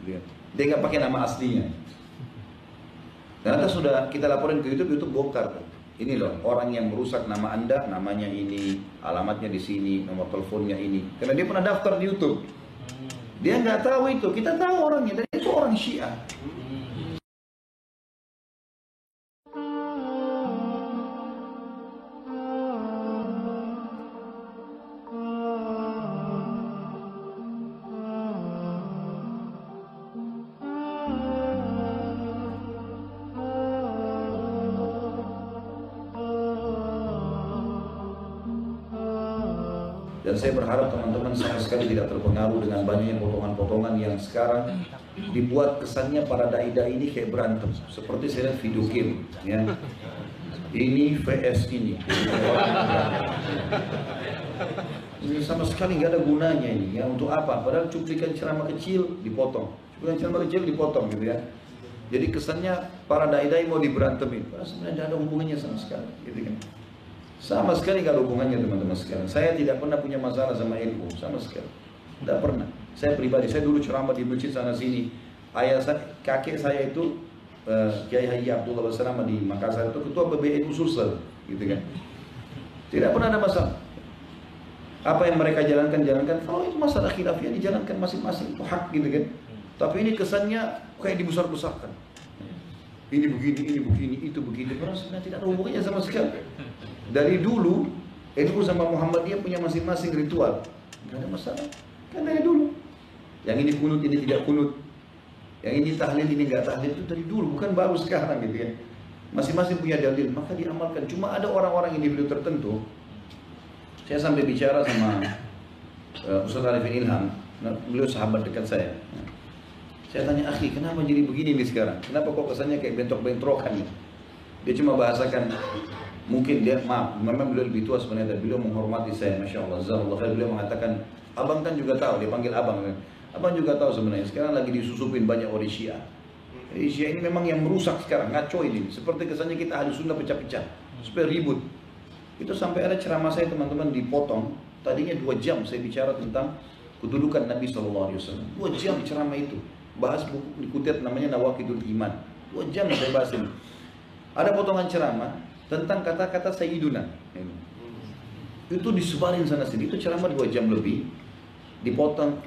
gitu kan. Dia nggak pakai nama aslinya. Ternyata sudah kita laporin ke YouTube, YouTube bongkar. Ini loh orang yang merusak nama Anda, namanya ini, alamatnya di sini, nomor teleponnya ini. Karena dia pernah daftar di YouTube. Dia nggak tahu itu, kita tahu orangnya, dan itu orang Syiah. Dan saya berharap teman-teman sama sekali tidak terpengaruh dengan banyaknya potongan-potongan yang sekarang dibuat kesannya para dai-dai ini kayak berantem. Seperti saya lihat video game, ya. Ini VS ini. Ini sama sekali nggak ada gunanya ini. Ya untuk apa? Padahal cuplikan ceramah kecil dipotong, cuplikan ceramah kecil dipotong gitu ya. Jadi kesannya para dai-dai mau diberantemin. Padahal sebenarnya tidak ada hubungannya sama sekali, gitu kan. Sama sekali gak ada hubungannya teman-teman sekalian. Saya tidak pernah punya masalah sama ilmu, sama sekali. Tidak pernah. Saya pribadi, saya dulu ceramah di masjid sana sini. Kakek saya itu Kiai Haji Abdullah Basrama di Makassar itu ketua PBNU Sulsel, gitu kan. Tidak pernah ada masalah. Apa yang mereka jalankan. Kalau itu masalah khilafiyah dijalankan masing-masing, itu hak gitu kan. Tapi ini kesannya kayak dibesar-besarkan. Ini begini, itu begitu. Karena sebenarnya tidak ada hubungannya sama sekali. Dari dulu, NU sama Muhammadiyah punya masing-masing ritual. Tidak ada masalah. Kan dari dulu. Yang ini kunut, ini tidak kunut. Yang ini tahlil, ini enggak tahlil. Itu dari dulu, bukan baru sekarang gitu ya. Masing-masing punya dalil, maka diamalkan. Cuma ada orang-orang individu tertentu. Saya sampai bicara sama Ustaz Arifin Ilham. Beliau sahabat dekat saya. Saya tanya, akhi, kenapa jadi begini nih sekarang? Kenapa kok kesannya kayak bentrok-bentrokan nih? Dia cuma bahasakan, mungkin dia, maaf, memang beliau lebih tua sebenarnya, beliau menghormati saya, Masya Allah, Zalullah, beliau mengatakan, abang kan juga tahu, dia panggil abang kan? Abang juga tahu sebenarnya, sekarang lagi disusupin banyak oleh Syiah. Jadi Syiah ini memang yang merusak sekarang, ngaco ini, seperti kesannya kita Ahlus Sunnah pecah-pecah, supaya ribut. Itu sampai ada ceramah saya teman-teman dipotong, tadinya 2 jam saya bicara tentang kedudukan Nabi SAW, 2 jam ceramah itu. Bahas buku dikutip namanya Nawaqidul Iman, 2 jam saya bahas ini. Ada potongan ceramah tentang kata-kata Sayyiduna. Itu disebarin sana sini. Itu ceramah 2 jam lebih. Dipotong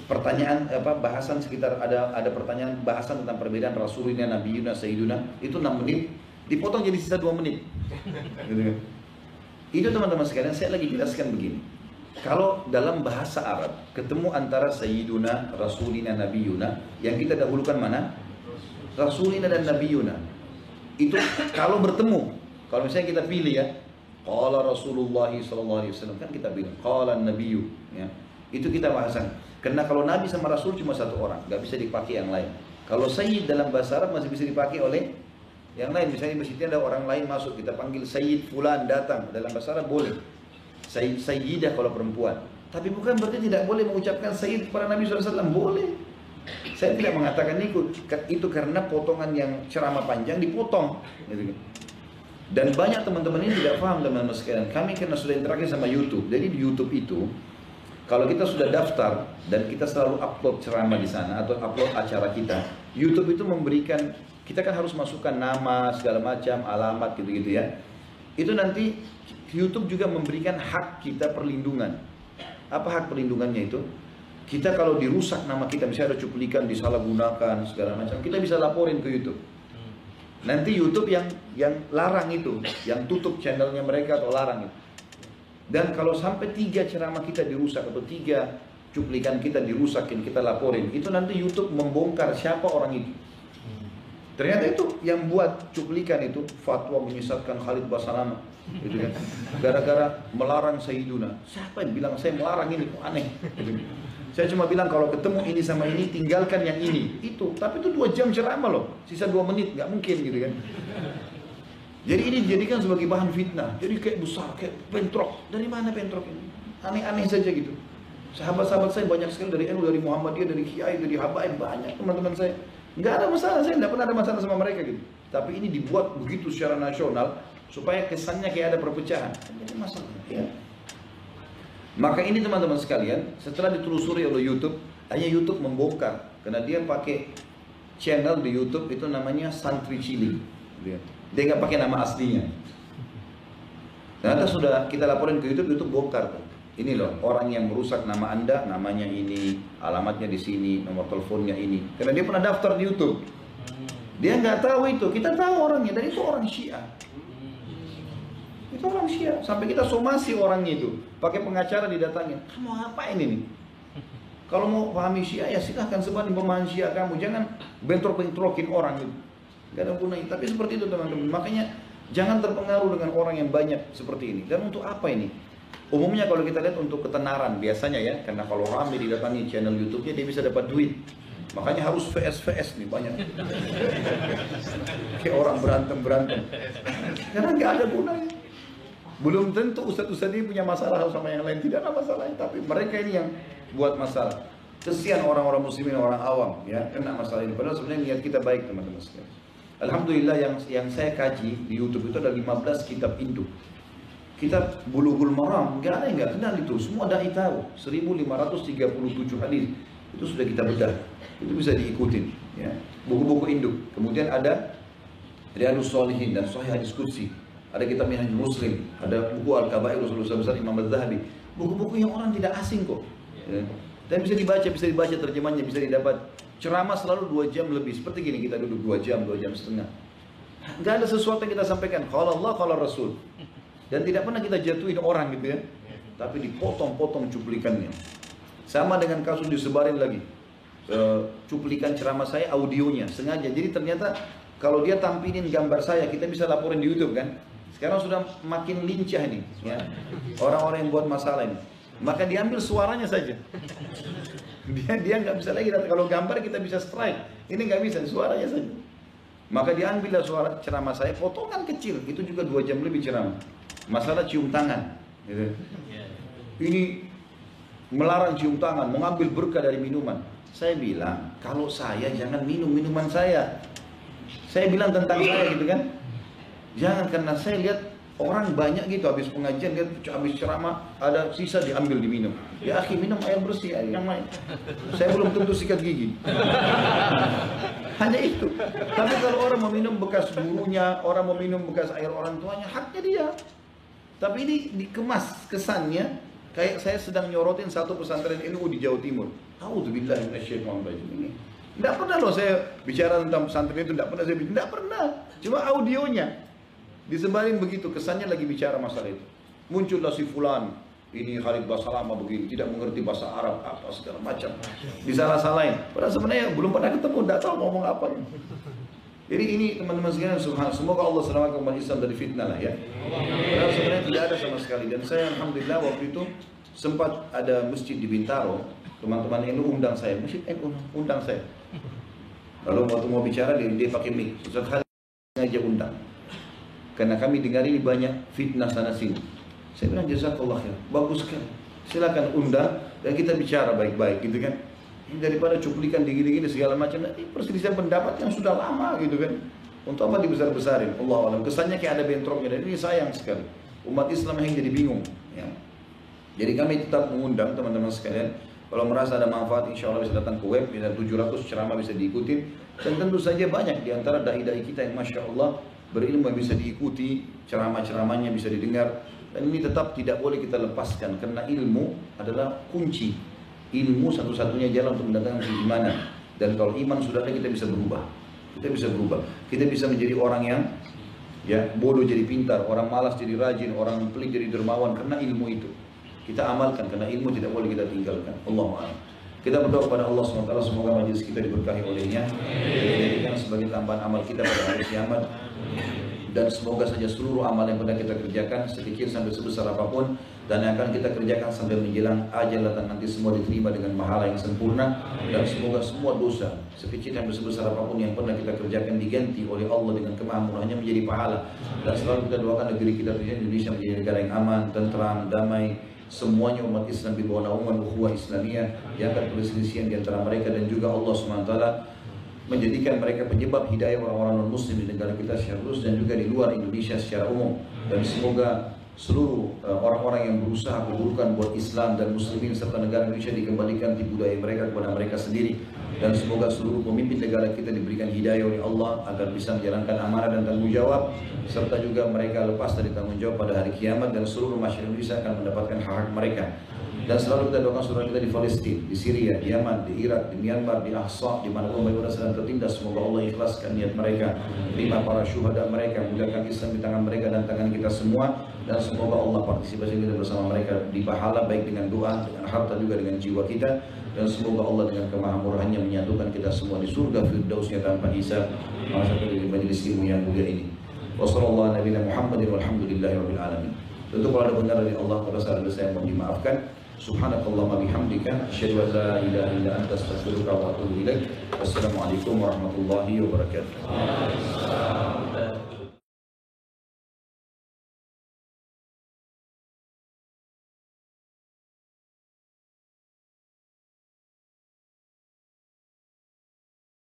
pertanyaan bahasan sekitar ada pertanyaan bahasan tentang perbedaan Rasulina, Nabiyuna, Sayyiduna. Itu 6 menit. Dipotong jadi sisa 2 menit. Itu teman-teman sekalian, saya lagi jelaskan begini. Kalau dalam bahasa Arab ketemu antara Sayyiduna, Rasulina, Nabiyuna, yang kita dahulukan mana? Rasulina dan Nabiyuna. Itu kalau bertemu, kalau misalnya kita pilih ya, qala Rasulullah SAW, kan kita bilang qala Nabiyyu, ya. Itu kita bahasan. Karena kalau Nabi sama Rasul cuma 1 orang, nggak bisa dipakai yang lain. Kalau Sayyid dalam bahasa Arab masih bisa dipakai oleh yang lain. Misalnya di masjidnya ada orang lain masuk, kita panggil Sayyid Fulan datang, dalam bahasa Arab boleh. Sayyidah kalau perempuan. Tapi bukan berarti tidak boleh mengucapkan Sayyid kepada Nabi SAW. Boleh. Saya tidak mengatakan itu karena potongan yang ceramah panjang dipotong. Dan banyak teman-teman ini tidak paham teman-teman sekalian. Kami karena sudah interaksi sama YouTube. Jadi di YouTube itu, kalau kita sudah daftar dan kita selalu upload ceramah di sana atau upload acara kita, YouTube itu memberikan, kita kan harus masukkan nama segala macam, alamat gitu-gitu ya. Itu nanti YouTube juga memberikan hak kita perlindungan. Apa hak perlindungannya itu? Kita kalau dirusak nama kita, misalnya ada cuplikan disalahgunakan segala macam, kita bisa laporin ke YouTube. Nanti YouTube yang larang itu, yang tutup channelnya mereka atau larang itu. Dan kalau sampai 3 ceramah kita dirusak atau 3 cuplikan kita dirusakin, kita laporin, itu nanti YouTube membongkar siapa orang itu. Ternyata itu yang buat cuplikan itu fatwa menyesatkan Khalid Basalamah, gitu kan? Gara-gara melarang Sayyiduna. Siapa yang bilang saya melarang ini? Kok aneh? Gitu. Saya cuma bilang kalau ketemu ini sama ini tinggalkan yang ini. Itu, tapi itu 2 jam ceramah loh, sisa 2 menit, nggak mungkin gitu kan? Jadi ini dijadikan sebagai bahan fitnah. Jadi kayak besar, kayak bentrok. Dari mana bentrok ini? Aneh-aneh saja gitu. Sahabat-sahabat saya banyak sekali dari NU, dari Muhammadiyah, dari Kiai, dari Habaib, banyak teman-teman saya. Nggak ada masalah, saya nggak pernah ada masalah sama mereka gitu. Tapi ini dibuat begitu secara nasional supaya kesannya kayak ada perpecahan. Jadi masalah ya. Maka ini teman-teman sekalian, setelah ditelusuri oleh YouTube, hanya YouTube membongkar karena dia pakai channel di YouTube itu namanya Santri Cilik. Dia nggak pakai nama aslinya. Ternyata sudah kita laporin ke YouTube, YouTube bongkar. Ini loh orang yang merusak nama Anda, namanya ini, alamatnya di sini, nomor teleponnya ini. Karena dia pernah daftar di YouTube. Dia nggak tahu itu, kita tahu orangnya, dan itu orang Syiah. Itu orang Syiah. Sampai kita somasi orangnya itu, pakai pengacara didatangin. Kamu ngapain ini? Kalau mau pahami Syiah ya silahkan sebarin pemahaman Syiah kamu, jangan bentrok-bentrokin orang itu. Gak ada gunanya. Tapi seperti itu teman-teman. Makanya jangan terpengaruh dengan orang yang banyak seperti ini. Dan untuk apa ini? Umumnya kalau kita lihat untuk ketenaran biasanya ya, karena kalau ramai didatangi channel YouTube-nya dia bisa dapat duit. Makanya harus VS nih banyak. Kayak orang berantem. Karena nggak ada gunanya. Belum tentu ustadz-ustadz ini punya masalah sama yang lain, tidak ada masalahnya. Tapi mereka ini yang buat masalah. Kesian orang-orang muslimin, orang awam ya kena masalah ini. Padahal sebenarnya niat kita baik teman-teman sekalian. Alhamdulillah yang saya kaji di YouTube itu ada 15 kitab induk. Kitab Bulughul Maram, nggak ada yang nggak kenal itu. Semua dai tahu. 1537 hadis itu sudah kita bedah. Itu bisa diikutin. Ya. Buku-buku induk. Kemudian ada Riyadhus Shalihin dan Sahih Hadis Qudsi. Ada kitab Minhajul Muslim. Ada buku Al-Kabair Rasulullah besar Imam Al-Zahabi. Buku-buku yang orang tidak asing kok. Ya. Dan bisa dibaca terjemahnya, bisa didapat. Ceramah selalu 2 jam lebih. Seperti gini kita duduk 2 jam setengah. Nggak ada sesuatu yang kita sampaikan. Qala Allah, qala Rasul. Dan tidak pernah kita jatuhin orang gitu ya. Tapi dipotong-potong cuplikannya. Sama dengan kasus disebarin lagi. Cuplikan ceramah saya audionya sengaja. Jadi ternyata kalau dia tampilin gambar saya, kita bisa laporin di YouTube kan. Sekarang sudah makin lincah nih ya. Orang-orang yang buat masalah ini. Maka diambil suaranya saja. Dia nggak bisa lagi, kalau gambar kita bisa strike, ini nggak bisa, suaranya saja. Maka diambillah suara ceramah saya, potongan kecil, itu juga 2 jam lebih ceramah. Masalah cium tangan, gitu. Ini melarang cium tangan, mengambil berkah dari minuman. Saya bilang, kalau saya jangan minum minuman saya. Saya bilang tentang saya gitu kan, jangan, karena saya lihat orang banyak gitu habis pengajian, dia habis ceramah ada sisa diambil diminum. Ya akhi, minum air bersih, air yang lain. Saya belum tentu sikat gigi. Hanya itu. Tapi kalau orang mau minum bekas gurunya, orang mau minum bekas air orang tuanya, haknya dia. Tapi ini dikemas kesannya kayak saya sedang nyorotin satu pesantren NU di Jawa Timur. A'udzubillahi minasyaitonir ini. Tidak pernah loh saya bicara tentang pesantren itu, tidak pernah saya bicara, tidak pernah. Cuma audionya disebarin begitu, kesannya lagi bicara masalah itu. Muncullah si fulan, ini Khalid Basalamah begini, tidak mengerti bahasa Arab, apa segala macam. Disalah-salahin. Padahal sebenarnya belum pernah ketemu, tidak tahu ngomong apa. Jadi ini teman-teman sekalian, subhanallah, semoga Allah selamatkan umat Islam dari fitnah lah ya. Padahal sebenarnya tidak ada sama sekali. Dan saya alhamdulillah waktu itu sempat ada masjid di Bintaro, teman-teman NU undang saya, masjid NU undang saya. Lalu waktu mau bicara dia pakai mic, Ustaz Khalid sengaja undang. Karena kami dengar ini banyak fitnah sana sini. Saya bilang jazakallah khair, bagus sekali. Silakan undang dan kita bicara baik-baik gitu kan. Ini daripada cuplikan digini-gini segala macam, ini perselisihan pendapat yang sudah lama gitu kan. Untuk apa dibesar-besarin? Allahu a'lam. Kesannya kayak ada bentroknya, dan ini sayang sekali. Umat Islam yang jadi bingung. Ya. Jadi kami tetap mengundang teman-teman sekalian. Kalau merasa ada manfaat, insya Allah bisa datang ke web, bisa 700 ceramah bisa diikuti. Dan tentu saja banyak di antara dai-dai kita yang masya Allah berilmu yang bisa diikuti, ceramah-ceramahnya bisa didengar. Dan ini tetap tidak boleh kita lepaskan, karena ilmu adalah kunci. Ilmu satu-satunya jalan untuk mendatangkan keimanan. Dan kalau iman sudah ada, kita bisa berubah. Kita bisa berubah. Kita bisa menjadi orang yang ya bodoh jadi pintar, orang malas jadi rajin, orang pelit jadi dermawan, karena ilmu itu. Kita amalkan, karena ilmu tidak boleh kita tinggalkan. Allahu a'lam. Kita berdoa kepada Allah SWT, semoga majelis kita diberkahi olehnya, dijadikan sebagai tambahan amal kita pada hari kiamat. Dan semoga saja seluruh amal yang pernah kita kerjakan, sedikit sampai sebesar apapun, dan yang akan kita kerjakan sampai menjelang ajal datang nanti, semua diterima dengan pahala yang sempurna. Dan semoga semua dosa sekecil sampai sebesar apapun yang pernah kita kerjakan diganti oleh Allah dengan kemahamurahannya menjadi pahala. Dan selalu kita doakan negeri kita Indonesia menjadi negara yang aman, tentram, damai. Semuanya umat Islam di bawah naungan ukhuwah Islamiyah, diangkat perselisihan di antara mereka, dan juga Allah SWT menjadikan mereka penyebab hidayah orang-orang non-muslim di negara kita secara luas dan juga di luar Indonesia secara umum. Dan semoga seluruh orang-orang yang berusaha keburukan buat Islam dan Muslimin serta negara Indonesia dikembalikan di budaya mereka kepada mereka sendiri. Dan semoga seluruh pemimpin negara kita diberikan hidayah oleh Allah agar bisa menjalankan amanah dan tanggung jawab, serta juga mereka lepas dari tanggung jawab pada hari kiamat, dan seluruh masyarakat Indonesia akan mendapatkan hak-hak mereka. Dan selalu kita doakan saudara kita di Palestina, di Syria, di Yaman, di Irak, di Myanmar, di Ahsa, di mana pun mereka sedang tertindas. Semoga Allah ikhlaskan niat mereka, terima para syuhada mereka, mudahkan Islam di tangan mereka dan tangan kita semua. Dan semoga Allah partisipasi kita bersama mereka di pahala, baik dengan doa, dengan harta, juga dengan jiwa kita. Dan semoga Allah dengan kemahamurahannya menyatukan kita semua di surga firdausnya tanpa hisab. Masyaallah di majelis ilmu yang mulia ini. Wassallallahu nabiyana Muhammadin walhamdulillahirabbil alamin. Tentu kalau ada benar dari Allah, kalau salah saya mohon dimaafkan. Subhanakallahumma bihamdika asyhadu an la ilaha illa anta astaghfiruka wa atubu ilaik. Wassalamualaikum warahmatullahi wabarakatuh.